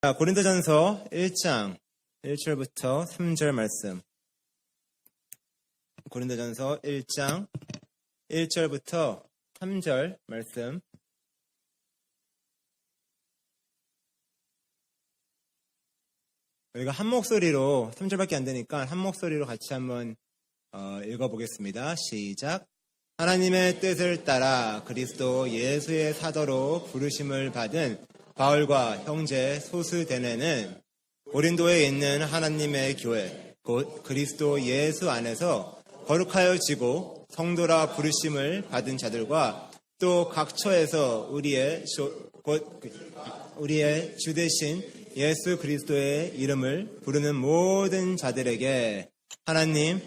자, 고린도전서 1장 1절부터 3절 말씀. 고린도전서 1장 1절부터 3절 말씀. 우리가 한 목소리로 3절밖에 안 되니까 한 목소리로 같이 한번 읽어보겠습니다. 시작. 하나님의 뜻을 따라 그리스도 예수의 사도로 부르심을 받은 바울과 형제 소스데네는 고린도에 있는 하나님의 교회 곧 그리스도 예수 안에서 거룩하여지고 성도라 부르심을 받은 자들과 또 각 처에서 우리의 주 되신 예수 그리스도의 이름을 부르는 모든 자들에게 하나님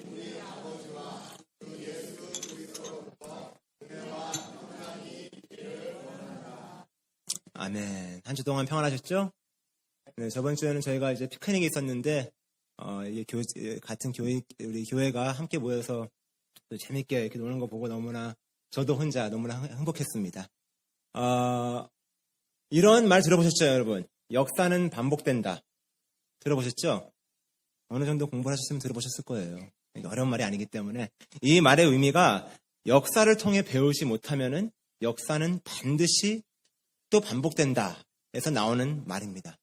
아멘. 한 주 동안 평안하셨죠? 네, 저번 주에는 저희가 이제 피크닉이 있었는데 이게 같은 교회 우리 교회가 함께 모여서 또 재밌게 이렇게 노는 거 보고 너무나 저도 혼자 너무나 행복했습니다. 이런 말 들어보셨죠, 여러분? 역사는 반복된다. 들어보셨죠? 어느 정도 공부를 하셨으면 들어보셨을 거예요. 이게 어려운 말이 아니기 때문에 이 말의 의미가 역사를 통해 배우지 못하면은 역사는 반드시 또 반복된다 에서 나오는 말입니다.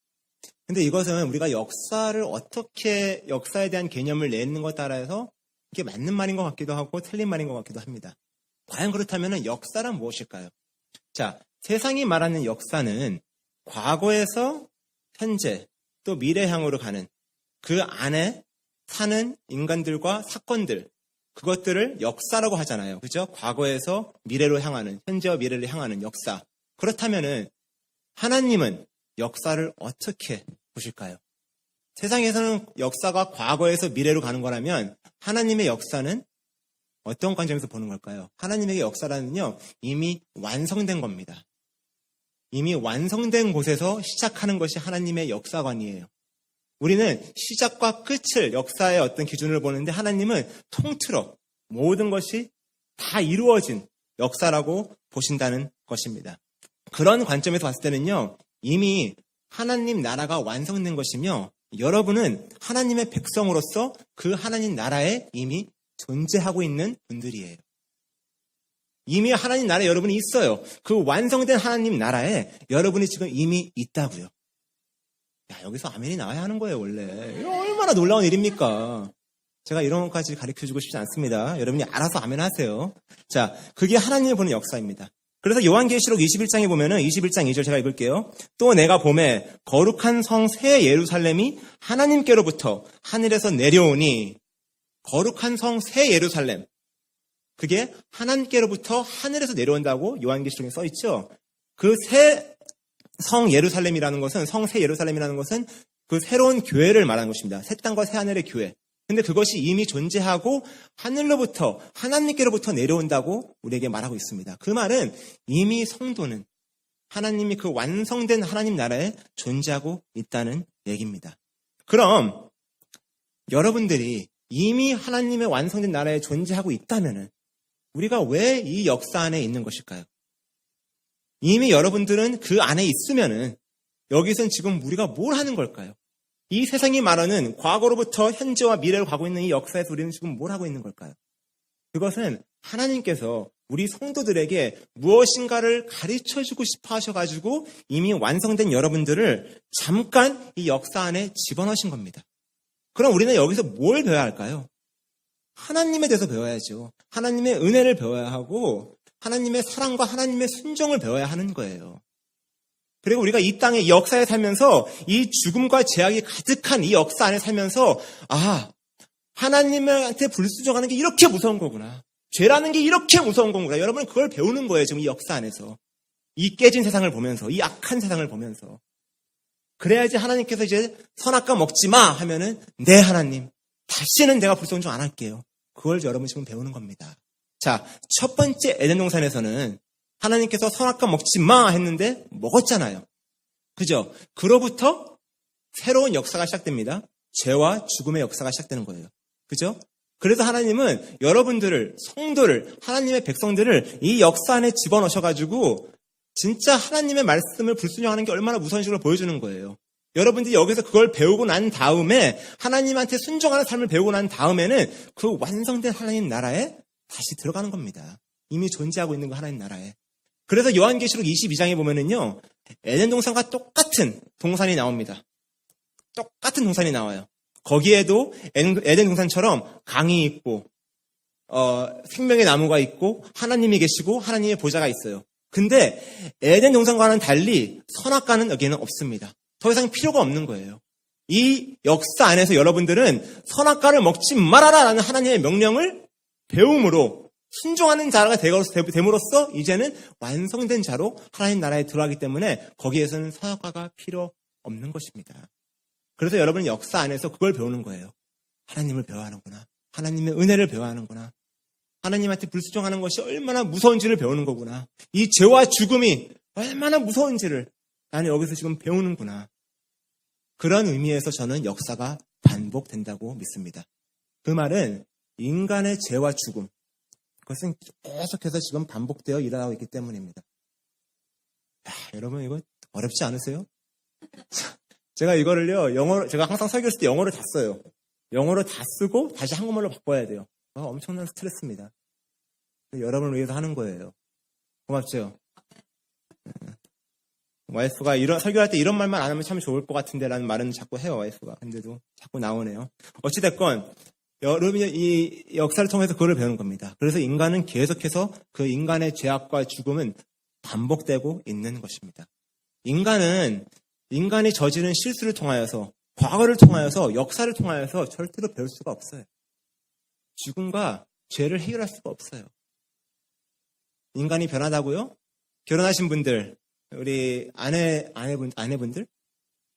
근데 이것은 우리가 역사를 어떻게 역사에 대한 개념을 내는 것 따라서 이게 맞는 말인 것 같기도 하고 틀린 말인 것 같기도 합니다. 과연 그렇다면 역사란 무엇일까요? 자, 세상이 말하는 역사는 과거에서 현재 또 미래향으로 가는 그 안에 사는 인간들과 사건들 그것들을 역사라고 하잖아요. 그죠? 과거에서 미래로 향하는 현재와 미래를 향하는 역사. 그렇다면은 하나님은 역사를 어떻게 보실까요? 세상에서는 역사가 과거에서 미래로 가는 거라면 하나님의 역사는 어떤 관점에서 보는 걸까요? 하나님의 역사라는요 이미 완성된 겁니다. 이미 완성된 곳에서 시작하는 것이 하나님의 역사관이에요. 우리는 시작과 끝을 역사의 어떤 기준으로 보는데 하나님은 통틀어 모든 것이 다 이루어진 역사라고 보신다는 것입니다. 그런 관점에서 봤을 때는요, 이미 하나님 나라가 완성된 것이며 여러분은 하나님의 백성으로서 그 하나님 나라에 이미 존재하고 있는 분들이에요. 이미 하나님 나라에 여러분이 있어요. 그 완성된 하나님 나라에 여러분이 지금 이미 있다고요. 야, 여기서 아멘이 나와야 하는 거예요, 원래. 이거 얼마나 놀라운 일입니까? 제가 이런 것까지 가르쳐주고 싶지 않습니다. 여러분이 알아서 아멘 하세요. 자, 그게 하나님이 보는 역사입니다. 그래서 요한계시록 21장에 보면은 21장 2절 제가 읽을게요. 또 내가 봄에 거룩한 성 새 예루살렘이 하나님께로부터 하늘에서 내려오니 거룩한 성 새 예루살렘 그게 하나님께로부터 하늘에서 내려온다고 요한계시록에 써 있죠. 그 새 성 예루살렘이라는 것은 성 새 예루살렘이라는 것은 그 새로운 교회를 말하는 것입니다. 새 땅과 새 하늘의 교회. 근데 그것이 이미 존재하고 하늘로부터 하나님께로부터 내려온다고 우리에게 말하고 있습니다. 그 말은 이미 성도는 하나님이 그 완성된 하나님 나라에 존재하고 있다는 얘기입니다. 그럼 여러분들이 이미 하나님의 완성된 나라에 존재하고 있다면은 우리가 왜 이 역사 안에 있는 것일까요? 이미 여러분들은 그 안에 있으면은 여기서는 지금 우리가 뭘 하는 걸까요? 이 세상이 말하는 과거로부터 현재와 미래로 가고 있는 이 역사에서 우리는 지금 뭘 하고 있는 걸까요? 그것은 하나님께서 우리 성도들에게 무엇인가를 가르쳐주고 싶어 하셔가지고 이미 완성된 여러분들을 잠깐 이 역사 안에 집어넣으신 겁니다. 그럼 우리는 여기서 뭘 배워야 할까요? 하나님에 대해서 배워야죠. 하나님의 은혜를 배워야 하고 하나님의 사랑과 하나님의 순종을 배워야 하는 거예요. 그리고 우리가 이 땅의 이 역사에 살면서 이 죽음과 죄악이 가득한 이 역사 안에 살면서 하나님한테 불순종하는 게 이렇게 무서운 거구나. 죄라는 게 이렇게 무서운 거구나. 여러분은 그걸 배우는 거예요. 지금 이 역사 안에서. 이 깨진 세상을 보면서 이 악한 세상을 보면서. 그래야지 하나님께서 이제 선악과 먹지 마 하면은 네 하나님 다시는 내가 불순종 안 할게요. 그걸 여러분 지금 배우는 겁니다. 자, 첫 번째 에덴 동산에서는 하나님께서 선악과 먹지 마 했는데 먹었잖아요. 그죠? 그로부터 새로운 역사가 시작됩니다. 죄와 죽음의 역사가 시작되는 거예요. 그죠? 그래서 하나님은 여러분들을, 성도를, 하나님의 백성들을 이 역사 안에 집어넣으셔가지고 진짜 하나님의 말씀을 불순종하는 게 얼마나 무서운 식으로 보여주는 거예요. 여러분들이 여기서 그걸 배우고 난 다음에 하나님한테 순종하는 삶을 배우고 난 다음에는 그 완성된 하나님 나라에 다시 들어가는 겁니다. 이미 존재하고 있는 그 하나님 나라에. 그래서 요한계시록 22장에 보면은요, 에덴 동산과 똑같은 동산이 나옵니다. 똑같은 동산이 나와요. 거기에도 에덴 동산처럼 강이 있고, 생명의 나무가 있고, 하나님이 계시고, 하나님의 보좌가 있어요. 근데 에덴 동산과는 달리 선악과는 여기에는 없습니다. 더 이상 필요가 없는 거예요. 이 역사 안에서 여러분들은 선악과를 먹지 말아라라는 하나님의 명령을 배움으로 순종하는 자가 됨으로써 이제는 완성된 자로 하나님 나라에 들어가기 때문에 거기에서는 선악과가 필요 없는 것입니다. 그래서 여러분은 역사 안에서 그걸 배우는 거예요. 하나님을 배워야 하는구나. 하나님의 은혜를 배워야 하는구나. 하나님한테 불순종하는 것이 얼마나 무서운지를 배우는 거구나. 이 죄와 죽음이 얼마나 무서운지를 나는 여기서 지금 배우는구나. 그런 의미에서 저는 역사가 반복된다고 믿습니다. 그 말은 인간의 죄와 죽음, 그것은 계속해서 지금 반복되어 일어나고 있기 때문입니다. 여러분 이거 어렵지 않으세요? 제가 이거를요, 제가 항상 설교했을 때 영어로 다 써요. 영어로 다 쓰고 다시 한국말로 바꿔야 돼요. 엄청난 스트레스입니다. 여러분을 위해서 하는 거예요. 고맙죠? 와이프가 설교할 때 이런 말만 안 하면 참 좋을 것 같은데 라는 말은 자꾸 해요, 와이프가. 근데도 자꾸 나오네요. 어찌됐건 여러분이 이 역사를 통해서 그걸 배우는 겁니다. 그래서 인간은 계속해서 그 인간의 죄악과 죽음은 반복되고 있는 것입니다. 인간이 저지른 실수를 통하여서, 과거를 통하여서, 역사를 통하여서 절대로 배울 수가 없어요. 죽음과 죄를 해결할 수가 없어요. 인간이 변하다고요? 결혼하신 분들, 우리 아내분들?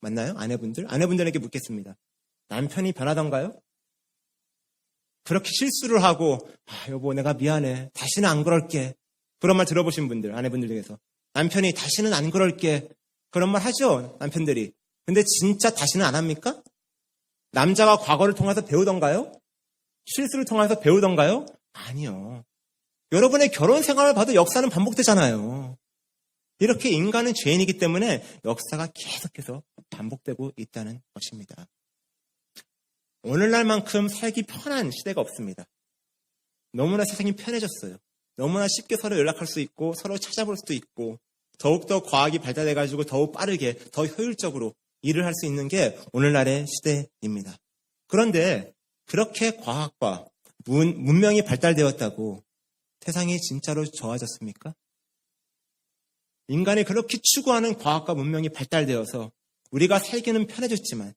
맞나요? 아내분들에게 묻겠습니다. 남편이 변하던가요? 그렇게 실수를 하고, 여보, 내가 미안해. 다시는 안 그럴게. 그런 말 들어보신 분들, 아내분들 중에서. 남편이 다시는 안 그럴게. 그런 말 하죠, 남편들이. 근데 진짜 다시는 안 합니까? 남자가 과거를 통해서 배우던가요? 실수를 통해서 배우던가요? 아니요. 여러분의 결혼 생활을 봐도 역사는 반복되잖아요. 이렇게 인간은 죄인이기 때문에 역사가 계속해서 반복되고 있다는 것입니다. 오늘날만큼 살기 편한 시대가 없습니다. 너무나 세상이 편해졌어요. 너무나 쉽게 서로 연락할 수 있고 서로 찾아볼 수도 있고 더욱더 과학이 발달해가지고 더욱 빠르게 더 효율적으로 일을 할 수 있는 게 오늘날의 시대입니다. 그런데 그렇게 과학과 문명이 발달되었다고 세상이 진짜로 좋아졌습니까? 인간이 그렇게 추구하는 과학과 문명이 발달되어서 우리가 살기는 편해졌지만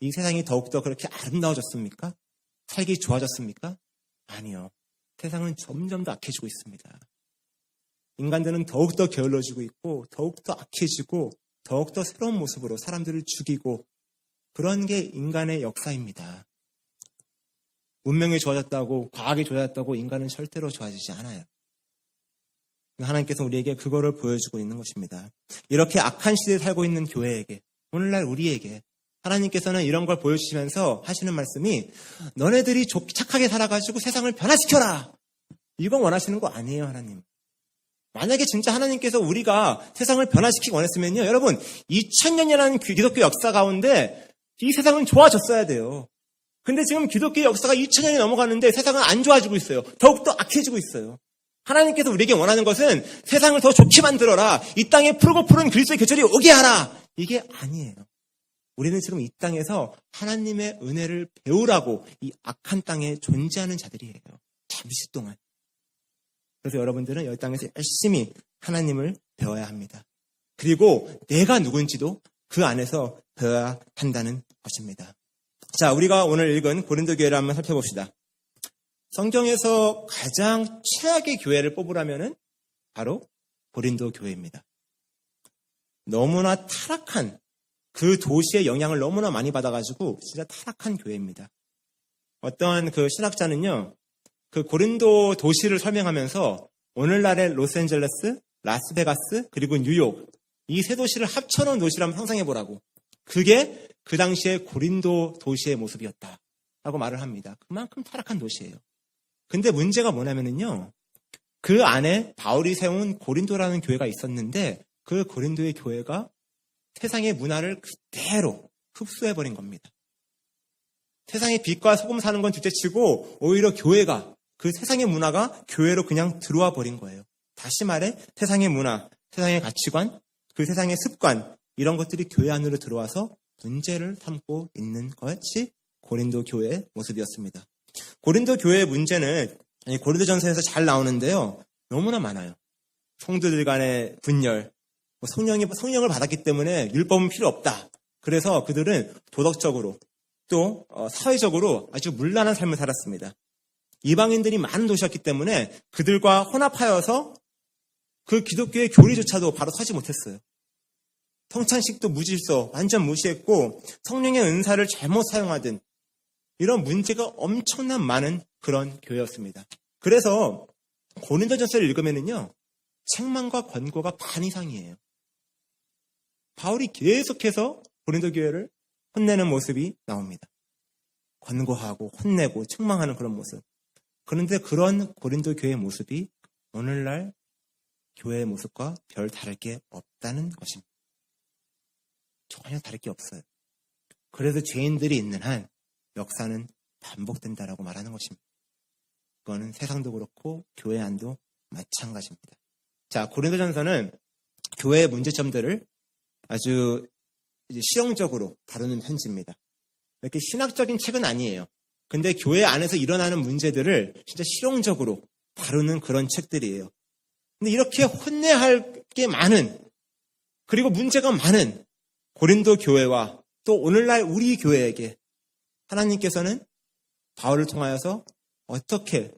이 세상이 더욱더 그렇게 아름다워졌습니까? 살기 좋아졌습니까? 아니요. 세상은 점점 더 악해지고 있습니다. 인간들은 더욱더 게을러지고 있고 더욱더 악해지고 더욱더 새로운 모습으로 사람들을 죽이고 그런 게 인간의 역사입니다. 문명이 좋아졌다고 과학이 좋아졌다고 인간은 절대로 좋아지지 않아요. 하나님께서 우리에게 그거를 보여주고 있는 것입니다. 이렇게 악한 시대에 살고 있는 교회에게 오늘날 우리에게 하나님께서는 이런 걸 보여주시면서 하시는 말씀이 너네들이 착하게 살아가지고 세상을 변화시켜라. 이건 원하시는 거 아니에요, 하나님. 만약에 진짜 하나님께서 우리가 세상을 변화시키기 원했으면요. 여러분 2000년이라는 기독교 역사 가운데 이 세상은 좋아졌어야 돼요. 근데 지금 기독교 역사가 2000년이 넘어가는데 세상은 안 좋아지고 있어요. 더욱더 악해지고 있어요. 하나님께서 우리에게 원하는 것은 세상을 더 좋게 만들어라. 이 땅에 푸르고 푸른 그리스도의 계절이 오게 하라. 이게 아니에요. 우리는 지금 이 땅에서 하나님의 은혜를 배우라고 이 악한 땅에 존재하는 자들이에요. 잠시 동안. 그래서 여러분들은 이 땅에서 열심히 하나님을 배워야 합니다. 그리고 내가 누군지도 그 안에서 배워야 한다는 것입니다. 자, 우리가 오늘 읽은 고린도 교회를 한번 살펴봅시다. 성경에서 가장 최악의 교회를 뽑으라면은 바로 고린도 교회입니다. 너무나 타락한 그 도시의 영향을 너무나 많이 받아가지고 진짜 타락한 교회입니다. 어떤 그 신학자는요, 그 고린도 도시를 설명하면서 오늘날의 로스앤젤레스, 라스베가스, 그리고 뉴욕 이 세 도시를 합쳐놓은 도시를 한번 상상해보라고. 그게 그 당시에 고린도 도시의 모습이었다라고 말을 합니다. 그만큼 타락한 도시예요. 근데 문제가 뭐냐면요, 그 안에 바울이 세운 고린도라는 교회가 있었는데 그 고린도의 교회가 세상의 문화를 그대로 흡수해버린 겁니다. 세상의 빛과 소금 사는 건 둘째치고 오히려 교회가, 그 세상의 문화가 교회로 그냥 들어와 버린 거예요. 다시 말해 세상의 문화, 세상의 가치관, 그 세상의 습관, 이런 것들이 교회 안으로 들어와서 문제를 삼고 있는 것이 고린도 교회의 모습이었습니다. 고린도 교회의 문제는 고린도전서에서 잘 나오는데요. 너무나 많아요. 성도들 간의 분열, 성령을 받았기 때문에 율법은 필요 없다. 그래서 그들은 도덕적으로 또 사회적으로 아주 문란한 삶을 살았습니다. 이방인들이 많은 도시였기 때문에 그들과 혼합하여서 그 기독교의 교리조차도 바로 서지 못했어요. 성찬식도 무질서, 완전 무시했고 성령의 은사를 잘못 사용하든 이런 문제가 엄청난 많은 그런 교회였습니다. 그래서 고린도전서를 읽으면은요, 책망과 권고가 반 이상이에요. 바울이 계속해서 고린도 교회를 혼내는 모습이 나옵니다. 권고하고 혼내고 책망하는 그런 모습. 그런데 그런 고린도 교회의 모습이 오늘날 교회의 모습과 별 다를 게 없다는 것입니다. 전혀 다를 게 없어요. 그래서 죄인들이 있는 한 역사는 반복된다라고 말하는 것입니다. 그거는 세상도 그렇고 교회 안도 마찬가지입니다. 자, 고린도전서는 교회의 문제점들을 아주 이제 실용적으로 다루는 편지입니다. 이렇게 신학적인 책은 아니에요. 근데 교회 안에서 일어나는 문제들을 진짜 실용적으로 다루는 그런 책들이에요. 근데 이렇게 혼내야 할 게 많은, 그리고 문제가 많은 고린도 교회와 또 오늘날 우리 교회에게 하나님께서는 바울을 통하여서 어떻게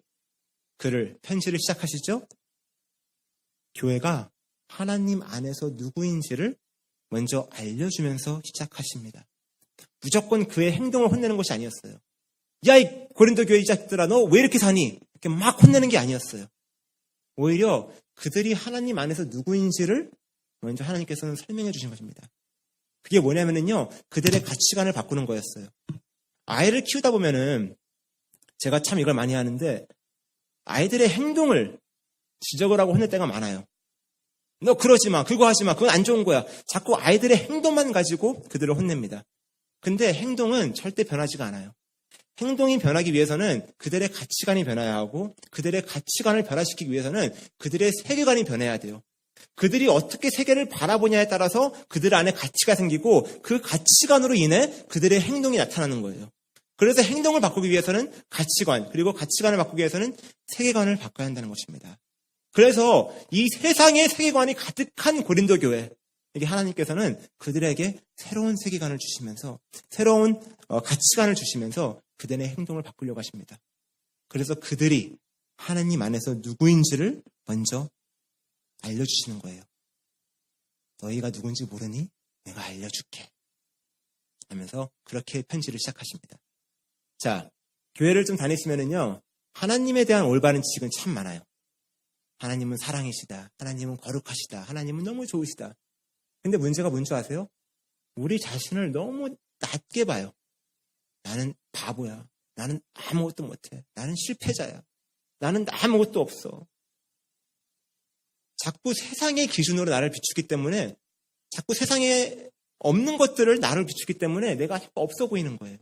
그를 편지를 시작하시죠? 교회가 하나님 안에서 누구인지를 먼저 알려주면서 시작하십니다. 무조건 그의 행동을 혼내는 것이 아니었어요. 야, 이 고린도 교회 이 자식들아, 너 왜 이렇게 사니? 이렇게 막 혼내는 게 아니었어요. 오히려 그들이 하나님 안에서 누구인지를 먼저 하나님께서는 설명해 주신 것입니다. 그게 뭐냐면요, 그들의 가치관을 바꾸는 거였어요. 아이를 키우다 보면은 제가 참 이걸 많이 하는데 아이들의 행동을 지적을 하고 혼낼 때가 많아요. 너 그러지 마, 그거 하지 마, 그건 안 좋은 거야. 자꾸 아이들의 행동만 가지고 그들을 혼냅니다. 근데 행동은 절대 변하지가 않아요. 행동이 변하기 위해서는 그들의 가치관이 변해야 하고, 그들의 가치관을 변화시키기 위해서는 그들의 세계관이 변해야 돼요. 그들이 어떻게 세계를 바라보냐에 따라서 그들 안에 가치가 생기고, 그 가치관으로 인해 그들의 행동이 나타나는 거예요. 그래서 행동을 바꾸기 위해서는 가치관, 그리고 가치관을 바꾸기 위해서는 세계관을 바꿔야 한다는 것입니다. 그래서 이 세상의 세계관이 가득한 고린도 교회, 이게 하나님께서는 그들에게 새로운 세계관을 주시면서, 새로운 가치관을 주시면서 그들의 행동을 바꾸려고 하십니다. 그래서 그들이 하나님 안에서 누구인지를 먼저 알려주시는 거예요. 너희가 누군지 모르니 내가 알려줄게 하면서 그렇게 편지를 시작하십니다. 자, 교회를 좀 다니시면은요, 하나님에 대한 올바른 지식은 참 많아요. 하나님은 사랑이시다, 하나님은 거룩하시다, 하나님은 너무 좋으시다. 근데 문제가 뭔지 아세요? 우리 자신을 너무 낮게 봐요. 나는 바보야. 나는 아무것도 못해. 나는 실패자야. 나는 아무것도 없어. 자꾸 세상의 기준으로 나를 비추기 때문에, 자꾸 세상에 없는 것들을 나를 비추기 때문에 내가 없어 보이는 거예요.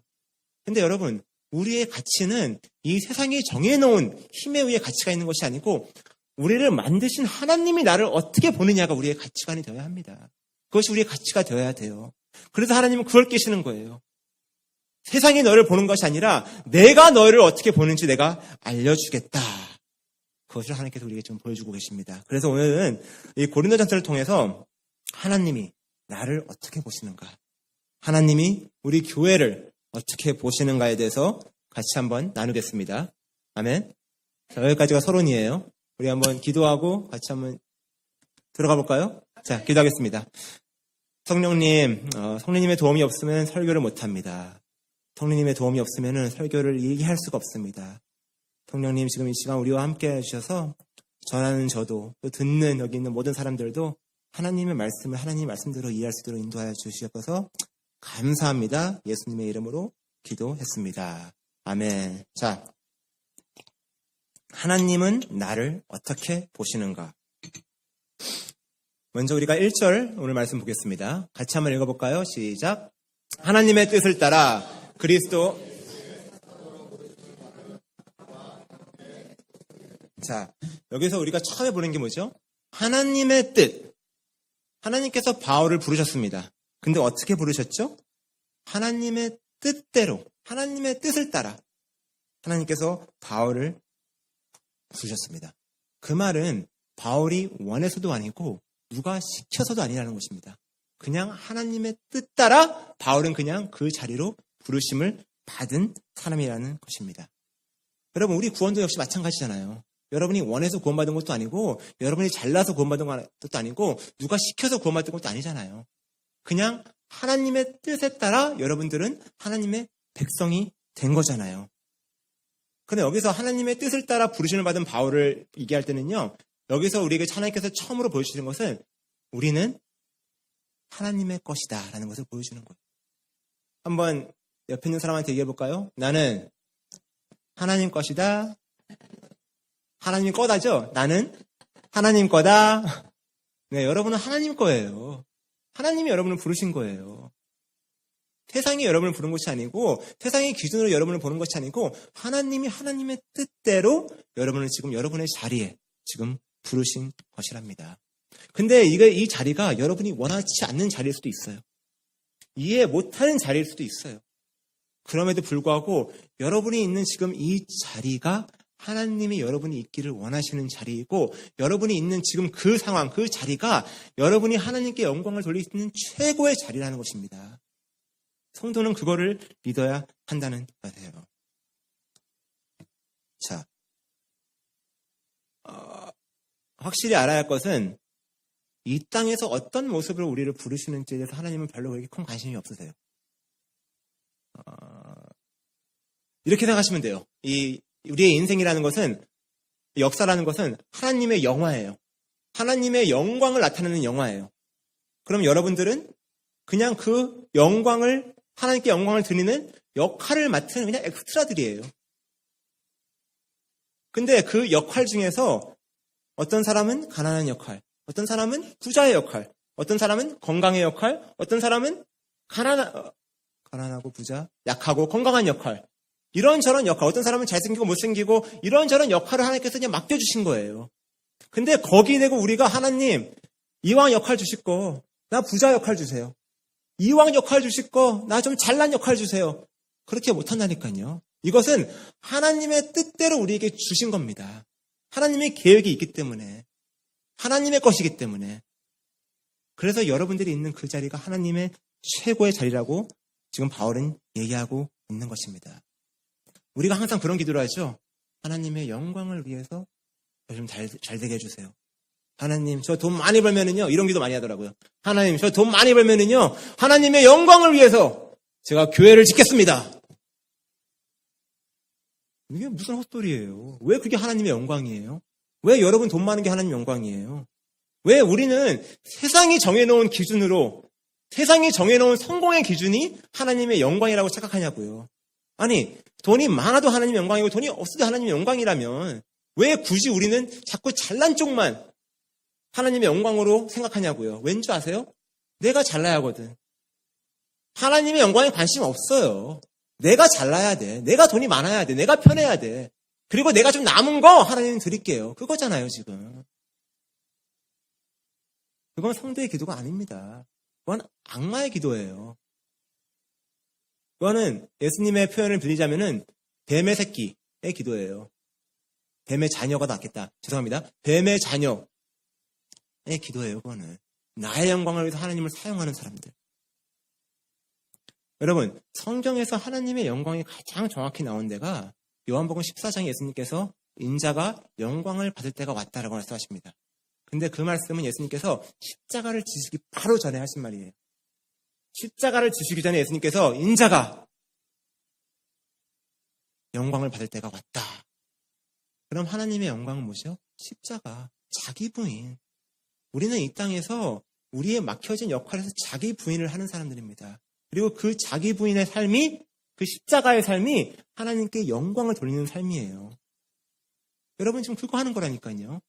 근데 여러분, 우리의 가치는 이 세상이 정해놓은 힘에 의해 가치가 있는 것이 아니고, 우리를 만드신 하나님이 나를 어떻게 보느냐가 우리의 가치관이 되어야 합니다. 그것이 우리의 가치가 되어야 돼요. 그래서 하나님은 그걸 깨시는 거예요. 세상이 너를 보는 것이 아니라 내가 너를 어떻게 보는지 내가 알려주겠다. 그것을 하나님께서 우리에게 좀 보여주고 계십니다. 그래서 오늘은 이 고린도전서를 통해서 하나님이 나를 어떻게 보시는가, 하나님이 우리 교회를 어떻게 보시는가에 대해서 같이 한번 나누겠습니다. 아멘. 자, 여기까지가 서론이에요. 우리 한번 기도하고 같이 한번 들어가 볼까요? 자, 기도하겠습니다. 성령님의 도움이 없으면 설교를 못합니다. 성령님의 도움이 없으면 설교를 얘기할 수가 없습니다. 성령님, 지금 이 시간 우리와 함께 해주셔서 전하는 저도, 또 듣는 여기 있는 모든 사람들도 하나님의 말씀을 하나님의 말씀대로 이해할 수 있도록 인도하여 주시옵소서. 감사합니다. 예수님의 이름으로 기도했습니다. 아멘. 자, 하나님은 나를 어떻게 보시는가? 먼저 우리가 1절 오늘 말씀 보겠습니다. 같이 한번 읽어볼까요? 시작. 하나님의 뜻을 따라 그리스도. 자, 여기서 우리가 처음에 보는 게 뭐죠? 하나님의 뜻. 하나님께서 바울을 부르셨습니다. 근데 어떻게 부르셨죠? 하나님의 뜻대로, 하나님의 뜻을 따라 하나님께서 바울을 부르셨습니다. 그 말은 바울이 원해서도 아니고 누가 시켜서도 아니라는 것입니다. 그냥 하나님의 뜻 따라 바울은 그냥 그 자리로 부르심을 받은 사람이라는 것입니다. 여러분, 우리 구원도 역시 마찬가지잖아요. 여러분이 원해서 구원받은 것도 아니고 여러분이 잘나서 구원받은 것도 아니고 누가 시켜서 구원받은 것도 아니잖아요. 그냥 하나님의 뜻에 따라 여러분들은 하나님의 백성이 된 거잖아요. 그런데 여기서 하나님의 뜻을 따라 부르심을 받은 바울을 얘기할 때는요, 여기서 우리에게 하나님께서 처음으로 보여주시는 것은 우리는 하나님의 것이다 라는 것을 보여주는 거예요. 한번 옆에 있는 사람한테 얘기해 볼까요? 나는 하나님 것이다. 하나님 거다죠? 나는 하나님 거다. 네, 여러분은 하나님 거예요. 하나님이 여러분을 부르신 거예요. 세상이 여러분을 부른 것이 아니고 세상의 기준으로 여러분을 보는 것이 아니고 하나님이 하나님의 뜻대로 여러분을 지금 여러분의 자리에 지금 부르신 것이랍니다. 근데 이 자리가 여러분이 원하지 않는 자리일 수도 있어요. 이해 못하는 자리일 수도 있어요. 그럼에도 불구하고 여러분이 있는 지금 이 자리가 하나님이 여러분이 있기를 원하시는 자리이고 여러분이 있는 지금 그 상황, 그 자리가 여러분이 하나님께 영광을 돌릴 수 있는 최고의 자리라는 것입니다. 성도는 그거를 믿어야 한다는 거예요. 자, 확실히 알아야 할 것은 이 땅에서 어떤 모습으로 우리를 부르시는지에 대해서 하나님은 별로 그렇게 큰 관심이 없으세요. 이렇게 생각하시면 돼요. 우리의 인생이라는 것은, 역사라는 것은 하나님의 영화예요. 하나님의 영광을 나타내는 영화예요. 그럼 여러분들은 그냥 그 영광을, 하나님께 영광을 드리는 역할을 맡은 그냥 엑스트라들이에요. 근데 그 역할 중에서 어떤 사람은 가난한 역할, 어떤 사람은 부자의 역할, 어떤 사람은 건강의 역할, 어떤 사람은 가난하고 부자, 약하고 건강한 역할, 이런저런 역할, 어떤 사람은 잘생기고 못생기고 이런저런 역할을 하나님께서 그냥 맡겨주신 거예요. 근데 거기 내고 우리가 하나님, 이왕 역할 주실 거, 나 부자 역할 주세요. 이왕 역할 주실 거, 나 좀 잘난 역할 주세요. 그렇게 못한다니까요. 이것은 하나님의 뜻대로 우리에게 주신 겁니다. 하나님의 계획이 있기 때문에, 하나님의 것이기 때문에. 그래서 여러분들이 있는 그 자리가 하나님의 최고의 자리라고 지금 바울은 얘기하고 있는 것입니다. 우리가 항상 그런 기도를 하죠. 하나님의 영광을 위해서 저 좀 잘 되게 해주세요. 하나님, 저 돈 많이 벌면은요, 이런 기도 많이 하더라고요. 하나님, 저 돈 많이 벌면은요, 하나님의 영광을 위해서 제가 교회를 짓겠습니다. 이게 무슨 헛소리예요? 왜 그게 하나님의 영광이에요? 왜 여러분 돈 많은 게 하나님의 영광이에요? 왜 우리는 세상이 정해놓은 기준으로, 세상이 정해놓은 성공의 기준이 하나님의 영광이라고 착각하냐고요. 아니, 돈이 많아도 하나님의 영광이고 돈이 없어도 하나님의 영광이라면 왜 굳이 우리는 자꾸 잘난 쪽만 하나님의 영광으로 생각하냐고요. 왠지 아세요? 내가 잘나야 하거든. 하나님의 영광에 관심 없어요. 내가 잘나야 돼. 내가 돈이 많아야 돼. 내가 편해야 돼. 그리고 내가 좀 남은 거 하나님 드릴게요. 그거잖아요, 지금. 그건 성도의 기도가 아닙니다. 그건 악마의 기도예요. 그거는 예수님의 표현을 빌리자면은 뱀의 새끼의 기도예요. 뱀의 자녀가 낫겠다. 죄송합니다. 뱀의 자녀의 기도예요, 그거는. 나의 영광을 위해서 하나님을 사용하는 사람들. 여러분, 성경에서 하나님의 영광이 가장 정확히 나온 데가 요한복음 14장에 예수님께서 인자가 영광을 받을 때가 왔다라고 말씀하십니다. 근데 그 말씀은 예수님께서 십자가를 지시기 바로 전에 하신 말이에요. 십자가를 지시기 전에 예수님께서 인자가 영광을 받을 때가 왔다. 그럼 하나님의 영광은 뭐죠? 십자가, 자기 부인. 우리는 이 땅에서 우리의 막혀진 역할에서 자기 부인을 하는 사람들입니다. 그리고 그 자기 부인의 삶이, 그 십자가의 삶이 하나님께 영광을 돌리는 삶이에요. 여러분 지금 그거 하는 거라니까요.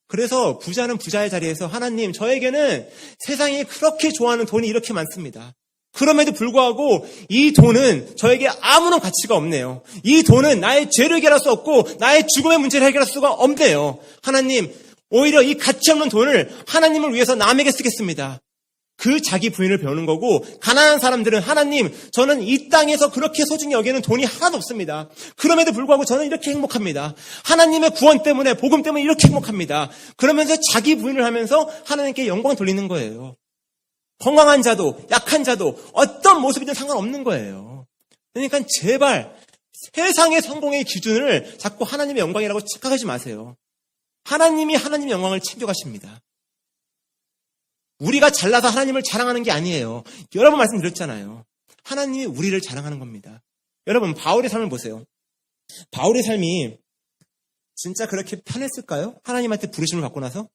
그래서 부자는 부자의 자리에서 하나님, 저에게는 세상이 그렇게 좋아하는 돈이 이렇게 많습니다. 그럼에도 불구하고 이 돈은 저에게 아무런 가치가 없네요. 이 돈은 나의 죄를 해결할 수 없고 나의 죽음의 문제를 해결할 수가 없네요. 하나님, 오히려 이 가치 없는 돈을 하나님을 위해서 남에게 쓰겠습니다. 그 자기 부인을 배우는 거고, 가난한 사람들은 하나님, 저는 이 땅에서 그렇게 소중히 여기는 돈이 하나도 없습니다. 그럼에도 불구하고 저는 이렇게 행복합니다. 하나님의 구원 때문에, 복음 때문에 이렇게 행복합니다. 그러면서 자기 부인을 하면서 하나님께 영광 돌리는 거예요. 건강한 자도 약한 자도 어떤 모습이든 상관없는 거예요. 그러니까 제발 세상의 성공의 기준을 자꾸 하나님의 영광이라고 착각하지 마세요. 하나님이 하나님의 영광을 챙겨가십니다. 우리가 잘나서 하나님을 자랑하는 게 아니에요. 여러 번 말씀드렸잖아요. 하나님이 우리를 자랑하는 겁니다. 여러분, 바울의 삶을 보세요. 바울의 삶이 진짜 그렇게 편했을까요? 하나님한테 부르심을 받고 나서?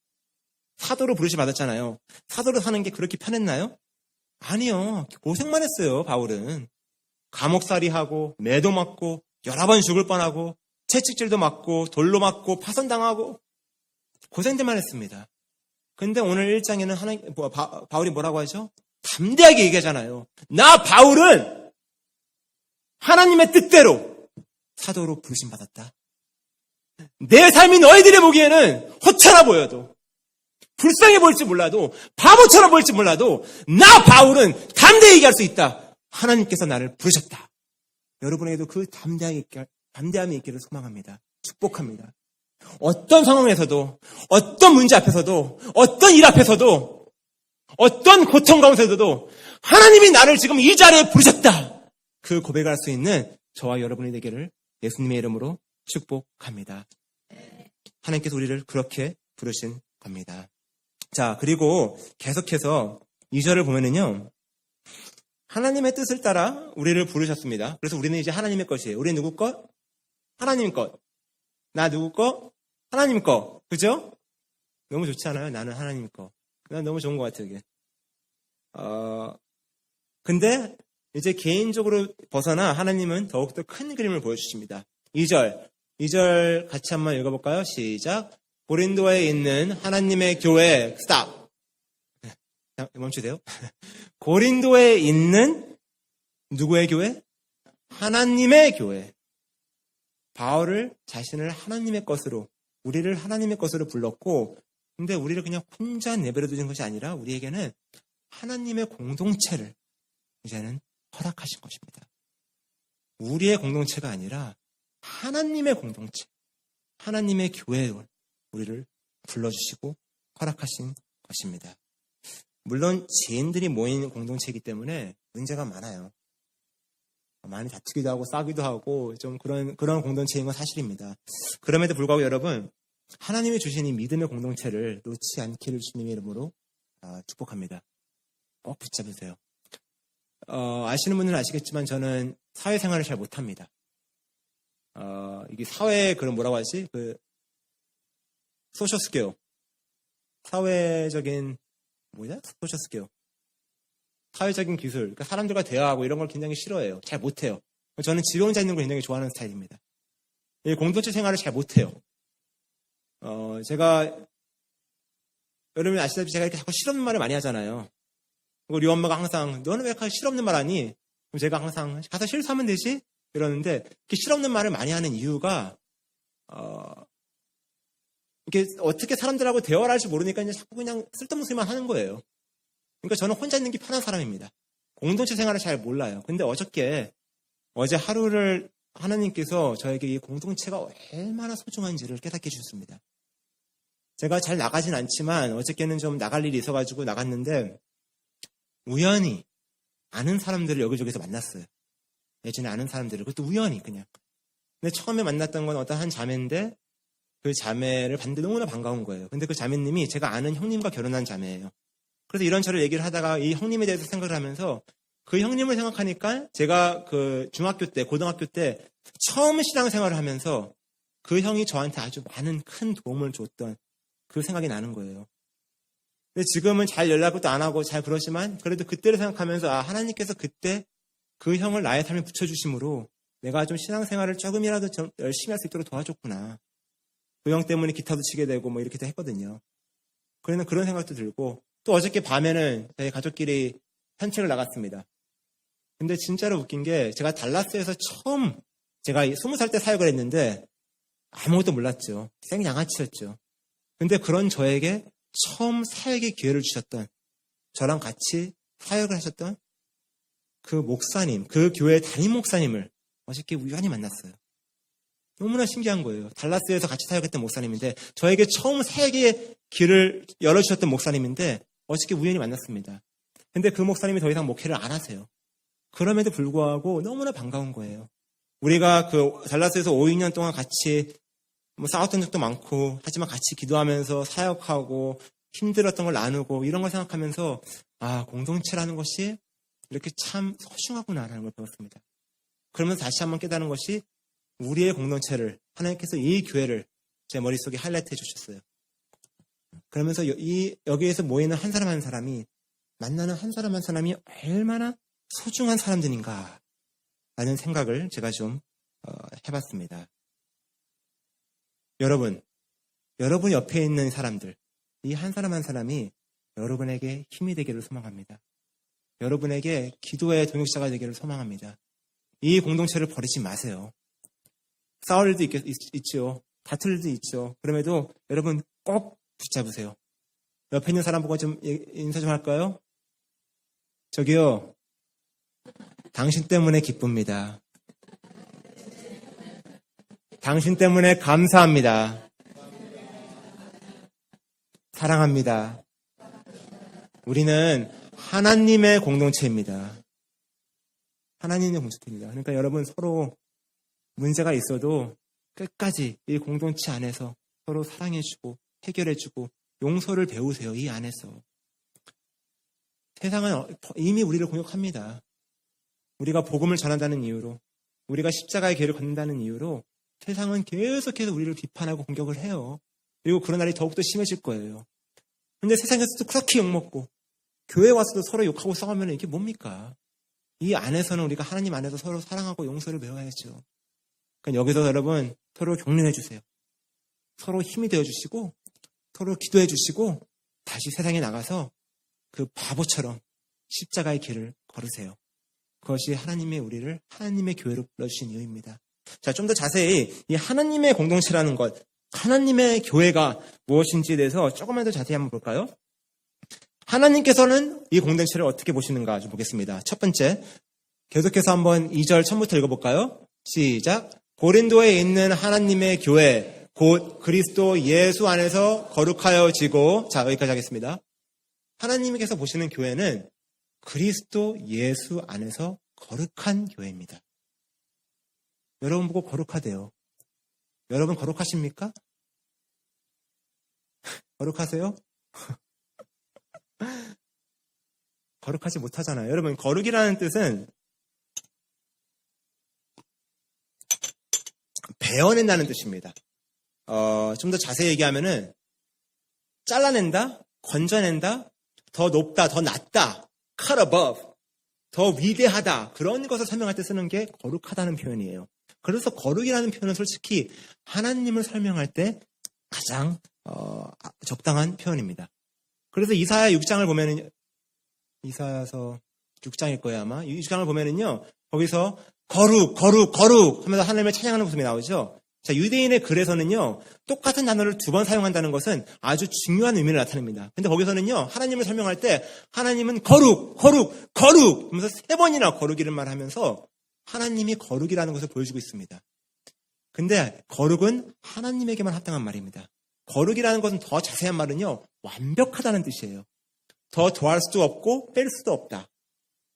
사도로 부르심 받았잖아요. 사도로 사는 게 그렇게 편했나요? 아니요. 고생만 했어요, 바울은. 감옥살이하고 매도 맞고 여러 번 죽을 뻔하고 채찍질도 맞고 돌로 맞고 파손당하고 고생들만 했습니다. 근데 오늘 1장에는 바울이 뭐라고 하죠? 담대하게 얘기하잖아요. 나 바울은 하나님의 뜻대로 사도로 부르심 받았다. 내 삶이 너희들이 보기에는 허찮아 보여도, 불쌍해 보일지 몰라도, 바보처럼 보일지 몰라도 나 바울은 담대히 얘기할 수 있다. 하나님께서 나를 부르셨다. 여러분에게도 그 담대함이 있기를 소망합니다. 축복합니다. 어떤 상황에서도, 어떤 문제 앞에서도, 어떤 일 앞에서도, 어떤 고통 가운데서도 하나님이 나를 지금 이 자리에 부르셨다. 그 고백할 수 있는 저와 여러분이 되기를 예수님의 이름으로 축복합니다. 하나님께서 우리를 그렇게 부르신 겁니다. 자, 그리고 계속해서 2절을 보면은요, 하나님의 뜻을 따라 우리를 부르셨습니다. 그래서 우리는 이제 하나님의 것이에요. 우리는 누구 것? 하나님 것. 나 누구 거? 하나님 거. 그죠? 너무 좋지 않아요? 나는 하나님 거. 난 너무 좋은 것 같아요, 이게. 근데 이제 개인적으로 벗어나 하나님은 더욱더 큰 그림을 보여주십니다. 2절 같이 한번 읽어볼까요? 시작. 고린도에 있는 하나님의 교회, 스탑. 멈추세요. 고린도에 있는 누구의 교회? 하나님의 교회. 바울을 자신을 하나님의 것으로, 우리를 하나님의 것으로 불렀고, 근데 우리를 그냥 혼자 내버려 두는 것이 아니라 우리에게는 하나님의 공동체를 이제는 허락하신 것입니다. 우리의 공동체가 아니라 하나님의 공동체, 하나님의 교회로 우리를 불러주시고 허락하신 것입니다. 물론 지인들이 모인 공동체이기 때문에 문제가 많아요. 많이 다투기도 하고 싸기도 하고 좀 그런 공동체인 건 사실입니다. 그럼에도 불구하고 여러분, 하나님이 주신 이 믿음의 공동체를 놓지 않기를 주님의 이름으로 축복합니다. 꼭 붙잡으세요. 아시는 분들은 아시겠지만 저는 사회생활을 잘 못합니다. 이게 사회 뭐라고 하지? 소셜 스퀘어. 사회적인 소셜 스퀘어. 사회적인 기술, 그러니까 사람들과 대화하고 이런 걸 굉장히 싫어해요. 잘 못해요. 저는 집에 혼자 있는 걸 굉장히 좋아하는 스타일입니다. 공동체 생활을 잘 못해요. 여러분 아시다시피 제가 이렇게 자꾸 실없는 말을 많이 하잖아요. 우리 엄마가 항상, 너는 왜 실없는 말 하니? 그럼 제가 항상, 가서 실수하면 되지? 이러는데, 이렇게 실없는 말을 많이 하는 이유가, 이게 어떻게 사람들하고 대화를 할지 모르니까 이제 자꾸 그냥 쓸데없는 소리만 하는 거예요. 그러니까 저는 혼자 있는 게 편한 사람입니다. 공동체 생활을 잘 몰라요. 근데 어제 하루를 하나님께서 저에게 이 공동체가 얼마나 소중한지를 깨닫게 해주셨습니다. 제가 잘 나가진 않지만 어저께는 좀 나갈 일이 있어가지고 나갔는데 우연히 아는 사람들을 여기저기서 만났어요. 예전에 아는 사람들을. 그것도 우연히 그냥. 근데 처음에 만났던 건 어떤 한 자매인데 그 자매를 봤는데 너무나 반가운 거예요. 근데 그 자매님이 제가 아는 형님과 결혼한 자매예요. 그래서 이런저런 얘기를 하다가 이 형님에 대해서 생각을 하면서 그 형님을 생각하니까 제가 그 중학교 때, 고등학교 때 처음 신앙생활을 하면서 그 형이 저한테 아주 많은 큰 도움을 줬던 그 생각이 나는 거예요. 근데 지금은 잘 연락도 안 하고 잘 그러지만 그래도 그때를 생각하면서 하나님께서 그때 그 형을 나의 삶에 붙여주심으로 내가 좀 신앙생활을 조금이라도 좀 열심히 할 수 있도록 도와줬구나. 형 때문에 기타도 치게 되고 뭐 이렇게 했거든요. 그래서 그런 생각도 들고, 또 어저께 밤에는 저희 가족끼리 산책을 나갔습니다. 근데 진짜로 웃긴 게, 제가 달라스에서 처음, 제가 20살 때 사역을 했는데 아무것도 몰랐죠. 생양아치였죠. 근데 그런 저에게 처음 사역의 기회를 주셨던, 저랑 같이 사역을 하셨던 그 목사님, 그 교회 담임 목사님을 어저께 우연히 만났어요. 너무나 신기한 거예요. 달라스에서 같이 사역했던 목사님인데, 저에게 처음 사역의 길을 열어주셨던 목사님인데 어저께 우연히 만났습니다. 근데 그 목사님이 더 이상 목회를 안 하세요. 그럼에도 불구하고 너무나 반가운 거예요. 우리가 그 달라스에서 5, 6년 동안 같이 뭐 싸웠던 적도 많고, 하지만 같이 기도하면서 사역하고 힘들었던 걸 나누고 이런 걸 생각하면서, 아, 공동체라는 것이 이렇게 참 소중하구나라는 걸 배웠습니다. 그러면서 다시 한번 깨달은 것이, 우리의 공동체를 하나님께서 이 교회를 제 머릿속에 하이라이트 해주셨어요. 그러면서 여기에서 모이는 한 사람 한 사람이, 만나는 한 사람 한 사람이 얼마나 소중한 사람들인가 라는 생각을 제가 좀 해봤습니다. 여러분 옆에 있는 사람들, 이 한 사람 한 사람이 여러분에게 힘이 되기를 소망합니다. 여러분에게 기도의 동역자가 되기를 소망합니다. 이 공동체를 버리지 마세요. 싸울 일도 있죠. 다툴 일도 있죠. 그럼에도 여러분 꼭 붙잡으세요. 옆에 있는 사람 보고 좀 인사 좀 할까요? 저기요, 당신 때문에 기쁩니다. 당신 때문에 감사합니다. 사랑합니다. 우리는 하나님의 공동체입니다. 하나님의 공동체입니다. 그러니까 여러분, 서로 문제가 있어도 끝까지 이 공동체 안에서 서로 사랑해주고 해결해주고 용서를 배우세요. 이 안에서. 세상은 이미 우리를 공격합니다. 우리가 복음을 전한다는 이유로, 우리가 십자가의 길을 걷는다는 이유로 세상은 계속해서 우리를 비판하고 공격을 해요. 그리고 그런 날이 더욱더 심해질 거예요. 근데 세상에서도 그렇게 욕먹고 교회 와서도 서로 욕하고 싸우면 이게 뭡니까? 이 안에서는 우리가 하나님 안에서 서로 사랑하고 용서를 배워야죠. 그러니까 여기서 여러분 서로 격려해 주세요. 서로 힘이 되어 주시고 서로 기도해 주시고 다시 세상에 나가서 그 바보처럼 십자가의 길을 걸으세요. 그것이 하나님의 우리를 하나님의 교회로 불러주신 이유입니다. 자, 좀 더 자세히 이 하나님의 공동체라는 것, 하나님의 교회가 무엇인지에 대해서 조금만 더 자세히 한번 볼까요? 하나님께서는 이 공동체를 어떻게 보시는가 좀 보겠습니다. 첫 번째, 계속해서 한번 2절 처음부터 읽어볼까요? 시작. 고린도에 있는 하나님의 교회, 곧 그리스도 예수 안에서 거룩하여지고, 자, 여기까지 하겠습니다. 하나님께서 보시는 교회는 그리스도 예수 안에서 거룩한 교회입니다. 여러분 보고 거룩하대요. 여러분 거룩하십니까? 거룩하세요? 거룩하지 못하잖아요. 여러분, 거룩이라는 뜻은 베어낸다는 뜻입니다. 좀 더 자세히 얘기하면은 잘라낸다, 건져낸다, 더 높다, 더 낮다, cut above, 더 위대하다, 그런 것을 설명할 때 쓰는 게 거룩하다는 표현이에요. 그래서 거룩이라는 표현은 솔직히 하나님을 설명할 때 가장 적당한 표현입니다. 그래서 이사야 6장을 보면은, 이사야서 6장일 거예요 아마. 6장을 보면은요, 거기서 거룩 하면서 하나님을 찬양하는 모습이 나오죠. 자, 유대인의 글에서는요, 똑같은 단어를 2번 사용한다는 것은 아주 중요한 의미를 나타냅니다. 근데 거기서는요, 하나님을 설명할 때 하나님은 거룩 하면서 3번이나 거룩이란 말을 하면서 하나님이 거룩이라는 것을 보여주고 있습니다. 근데 거룩은 하나님에게만 합당한 말입니다. 거룩이라는 것은 더 자세한 말은요, 완벽하다는 뜻이에요. 더 더할 수도 없고 뺄 수도 없다.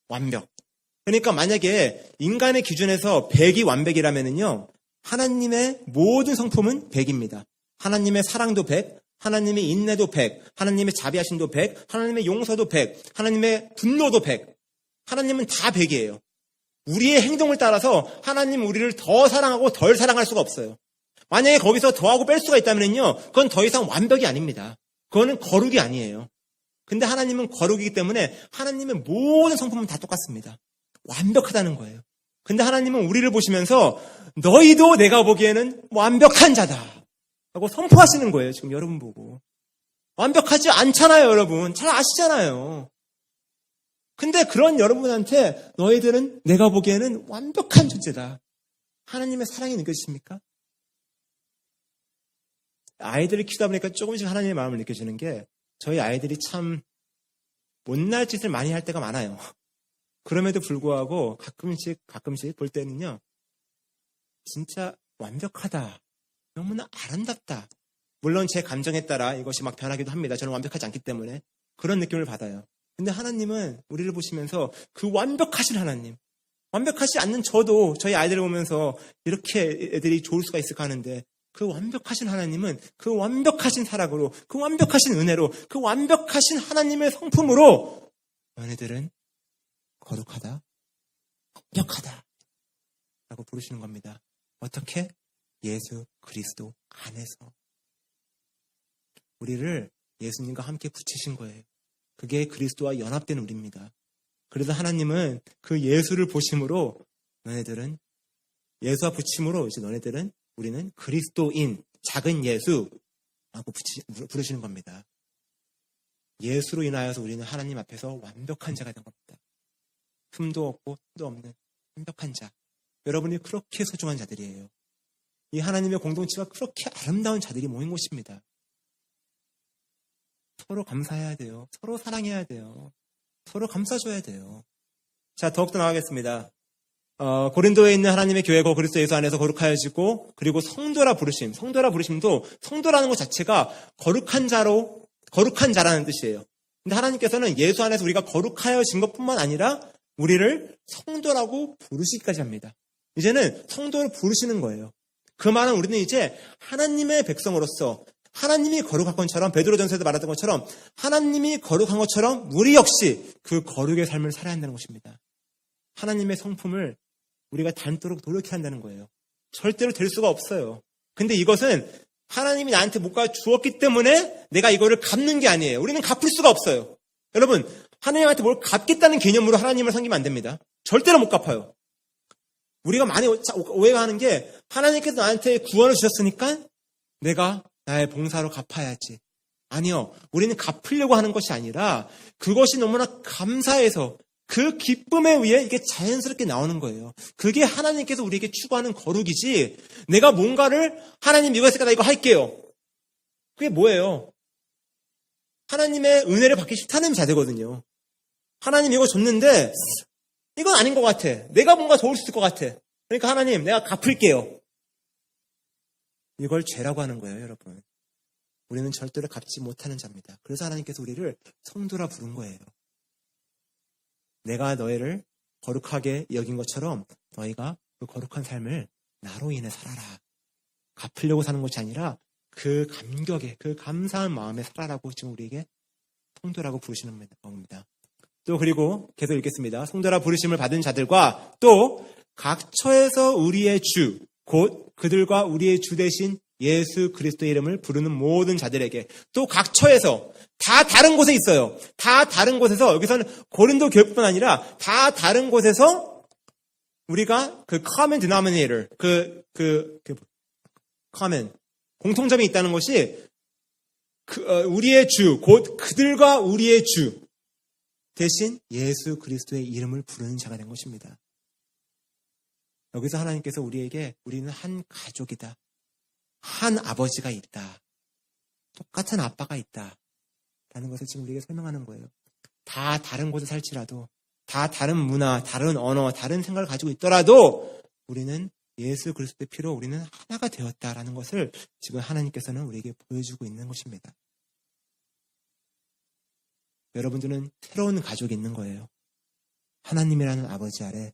완벽. 그러니까 만약에 인간의 기준에서 100이 완벽이라면은요, 하나님의 모든 성품은 100입니다. 하나님의 사랑도 100, 하나님의 인내도 100, 하나님의 자비하심도 100, 하나님의 용서도 100, 하나님의 분노도 100. 하나님은 다 100이에요. 우리의 행동을 따라서 하나님 우리를 더 사랑하고 덜 사랑할 수가 없어요. 만약에 거기서 더하고 뺄 수가 있다면요, 그건 더 이상 완벽이 아닙니다. 그거는 거룩이 아니에요. 근데 하나님은 거룩이기 때문에 하나님의 모든 성품은 다 똑같습니다. 완벽하다는 거예요. 근데 하나님은 우리를 보시면서 너희도 내가 보기에는 완벽한 자다 라고 선포하시는 거예요. 지금 여러분 보고. 완벽하지 않잖아요, 여러분. 잘 아시잖아요. 근데 그런 여러분한테 너희들은 내가 보기에는 완벽한 존재다. 하나님의 사랑이 느껴지십니까? 아이들을 키우다 보니까 조금씩 하나님의 마음을 느껴지는 게 저희 아이들이 참 못날 짓을 많이 할 때가 많아요. 그럼에도 불구하고 가끔씩 볼 때는요. 진짜 완벽하다. 너무나 아름답다. 물론 제 감정에 따라 이것이 막 변하기도 합니다. 저는 완벽하지 않기 때문에 그런 느낌을 받아요. 근데 하나님은 우리를 보시면서 그 완벽하신 하나님, 완벽하지 않는 저도 저희 아이들을 보면서 이렇게 애들이 좋을 수가 있을까 하는데 그 완벽하신 하나님은 그 완벽하신 사랑으로, 그 완벽하신 은혜로, 그 완벽하신 하나님의 성품으로 너네들은 거룩하다, 완벽하다 라고 부르시는 겁니다. 어떻게? 예수 그리스도 안에서. 우리를 예수님과 함께 붙이신 거예요. 그게 그리스도와 연합된 우리입니다. 그래서 하나님은 그 예수를 보심으로 너네들은 예수와 붙임으로 이제 너네들은 우리는 그리스도인 작은 예수라고 부르시는 겁니다. 예수로 인하여서 우리는 하나님 앞에서 완벽한 자가 된 겁니다. 흠도 없고 흠도 없는 완벽한 자. 여러분이 그렇게 소중한 자들이에요. 이 하나님의 공동체가 그렇게 아름다운 자들이 모인 곳입니다. 서로 감사해야 돼요. 서로 사랑해야 돼요. 서로 감싸줘야 돼요. 자, 더욱더 나가겠습니다. 고린도에 있는 하나님의 교회가 그리스도 예수 안에서 거룩하여지고 그리고 성도라 부르심. 성도라 부르심도 성도라는 것 자체가 거룩한 자라는 뜻이에요. 근데 하나님께서는 예수 안에서 우리가 거룩하여진 것뿐만 아니라 우리를 성도라고 부르시기까지 합니다. 이제는 성도를 부르시는 거예요. 그 말은 우리는 이제 하나님의 백성으로서 하나님이 거룩한 것처럼 베드로전서에도 말했던 것처럼 하나님이 거룩한 것처럼 우리 역시 그 거룩의 삶을 살아야 한다는 것입니다. 하나님의 성품을 우리가 닮도록 노력해야 한다는 거예요. 절대로 될 수가 없어요. 근데 이것은 하나님이 나한테 뭔가 주었기 때문에 내가 이거를 갚는 게 아니에요. 우리는 갚을 수가 없어요. 여러분, 하나님한테 뭘 갚겠다는 개념으로 하나님을 섬기면 안 됩니다. 절대로 못 갚아요. 우리가 많이 오해가 하는 게 하나님께서 나한테 구원을 주셨으니까 내가 나의 봉사로 갚아야지. 아니요. 우리는 갚으려고 하는 것이 아니라 그것이 너무나 감사해서 그 기쁨에 의해 이게 자연스럽게 나오는 거예요. 그게 하나님께서 우리에게 추구하는 거룩이지 내가 뭔가를 하나님 이거 했으니까 나 이거 할게요. 그게 뭐예요? 하나님의 은혜를 받기 싫다는 자들거든요. 하나님 이거 줬는데 이건 아닌 것 같아. 내가 뭔가 도울 수 있을 것 같아. 그러니까 하나님 내가 갚을게요. 이걸 죄라고 하는 거예요, 여러분. 우리는 절대로 갚지 못하는 자입니다. 그래서 하나님께서 우리를 성도라 부른 거예요. 내가 너희를 거룩하게 여긴 것처럼 너희가 그 거룩한 삶을 나로 인해 살아라. 갚으려고 사는 것이 아니라 그 감격에, 그 감사한 마음에 살아라고 지금 우리에게 성도라고 부르시는 겁니다. 또 그리고 계속 읽겠습니다. 성도라 부르심을 받은 자들과 또 각처에서 우리의 주, 곧 그들과 우리의 주 대신 예수 그리스도의 이름을 부르는 모든 자들에게 또 각처에서 다 다른 곳에 있어요. 다 다른 곳에서 여기서는 고린도 교회뿐만 아니라 다 다른 곳에서 우리가 그 common denominator, common 공통점이 있다는 것이 우리의 주, 곧 그들과 우리의 주 대신 예수 그리스도의 이름을 부르는 자가 된 것입니다. 여기서 하나님께서 우리에게 우리는 한 가족이다. 한 아버지가 있다. 똑같은 아빠가 있다. 라는 것을 지금 우리에게 설명하는 거예요. 다 다른 곳에 살지라도, 다 다른 문화, 다른 언어, 다른 생각을 가지고 있더라도 우리는 예수 그리스도의 피로 우리는 하나가 되었다라는 것을 지금 하나님께서는 우리에게 보여주고 있는 것입니다. 여러분들은 새로운 가족이 있는 거예요. 하나님이라는 아버지 아래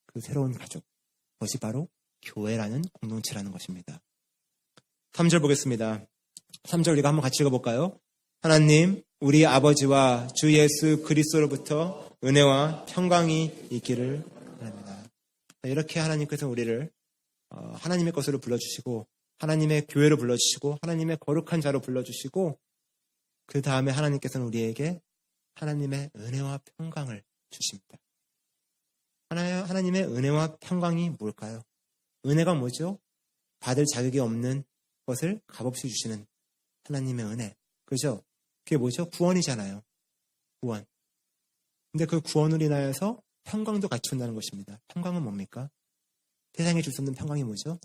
그 새로운 가족. 그것이 바로 교회라는 공동체라는 것입니다. 3절 보겠습니다. 3절 우리가 한번 같이 읽어볼까요? 하나님, 우리 아버지와 주 예수 그리스도로부터 은혜와 평강이 있기를 바랍니다. 이렇게 하나님께서 우리를 하나님의 것으로 불러주시고 하나님의 교회로 불러주시고 하나님의 거룩한 자로 불러주시고 그 다음에 하나님께서는 우리에게 하나님의 은혜와 평강을 주십니다. 하나님의 은혜와 평강이 뭘까요? 은혜가 뭐죠? 받을 자격이 없는 것을 값없이 주시는 하나님의 은혜. 그죠? 그게 뭐죠? 구원이잖아요. 구원. 근데 그 구원을 인하여서 평강도 같이 온다는 것입니다. 평강은 뭡니까? 세상에 줄 수 없는 평강이 뭐죠?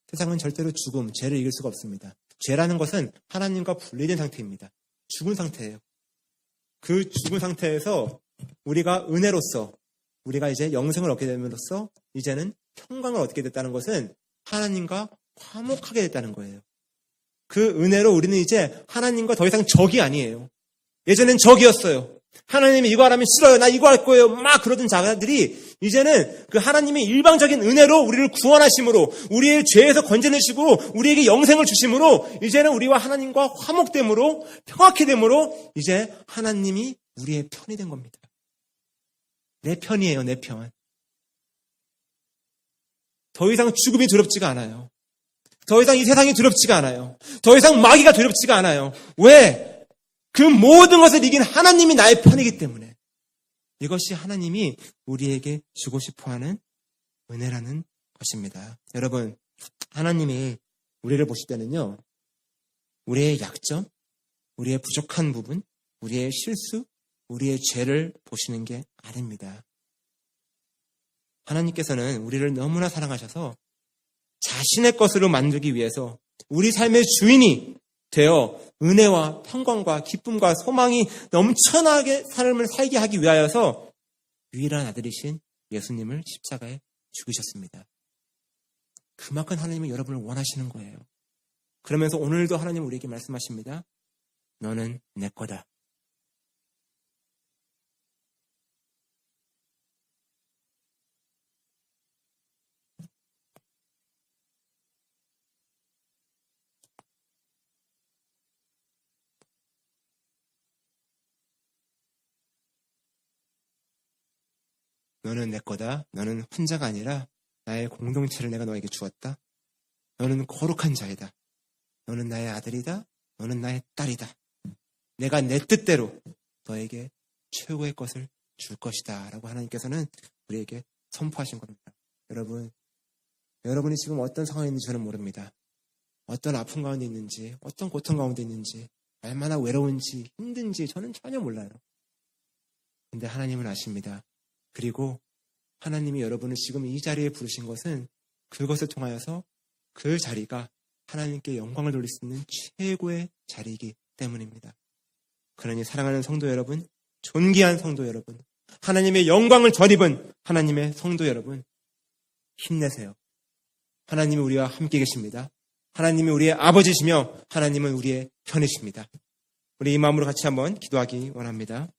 세상은 절대로 죽음, 죄를 이길 수가 없습니다. 죄라는 것은 하나님과 분리된 상태입니다. 죽은 상태예요. 그 죽은 상태에서 우리가 은혜로서 우리가 이제 영생을 얻게 됨으로써 이제는 평강을 얻게 됐다는 것은 하나님과 화목하게 됐다는 거예요. 그 은혜로 우리는 이제 하나님과 더 이상 적이 아니에요. 예전엔 적이었어요. 하나님이 이거 하라면 싫어요. 나 이거 할 거예요. 막 그러던 자들이 이제는 그 하나님의 일방적인 은혜로 우리를 구원하심으로 우리의 죄에서 건져내시고 우리에게 영생을 주심으로 이제는 우리와 하나님과 화목됨으로 평화케 됨으로 이제 하나님이 우리의 편이 된 겁니다. 내 편이에요. 내 편. 더 이상 죽음이 두렵지가 않아요. 더 이상 이 세상이 두렵지가 않아요. 더 이상 마귀가 두렵지가 않아요. 왜? 그 모든 것을 이긴 하나님이 나의 편이기 때문에. 이것이 하나님이 우리에게 주고 싶어하는 은혜라는 것입니다. 여러분, 하나님이 우리를 보실 때는요, 우리의 약점, 우리의 부족한 부분, 우리의 실수, 우리의 죄를 보시는 게 아닙니다. 하나님께서는 우리를 너무나 사랑하셔서 자신의 것으로 만들기 위해서 우리 삶의 주인이 되어 은혜와 평강과 기쁨과 소망이 넘쳐나게 삶을 살게 하기 위하여서 유일한 아들이신 예수님을 십자가에 죽이셨습니다. 그만큼 하나님은 여러분을 원하시는 거예요. 그러면서 오늘도 하나님 우리에게 말씀하십니다. 너는 내 거다. 너는 내 거다. 너는 혼자가 아니라 나의 공동체를 내가 너에게 주었다. 너는 거룩한 자이다. 너는 나의 아들이다. 너는 나의 딸이다. 내가 내 뜻대로 너에게 최고의 것을 줄 것이다. 라고 하나님께서는 우리에게 선포하신 겁니다. 여러분이 지금 어떤 상황에 있는지 저는 모릅니다. 어떤 아픔 가운데 있는지, 어떤 고통 가운데 있는지, 얼마나 외로운지, 힘든지 저는 전혀 몰라요. 근데 하나님은 아십니다. 그리고 하나님이 여러분을 지금 이 자리에 부르신 것은 그것을 통하여서 그 자리가 하나님께 영광을 돌릴 수 있는 최고의 자리이기 때문입니다. 그러니 사랑하는 성도 여러분, 존귀한 성도 여러분, 하나님의 영광을 덧입은 하나님의 성도 여러분, 힘내세요. 하나님이 우리와 함께 계십니다. 하나님이 우리의 아버지시며 하나님은 우리의 편이십니다. 우리 이 마음으로 같이 한번 기도하기 원합니다.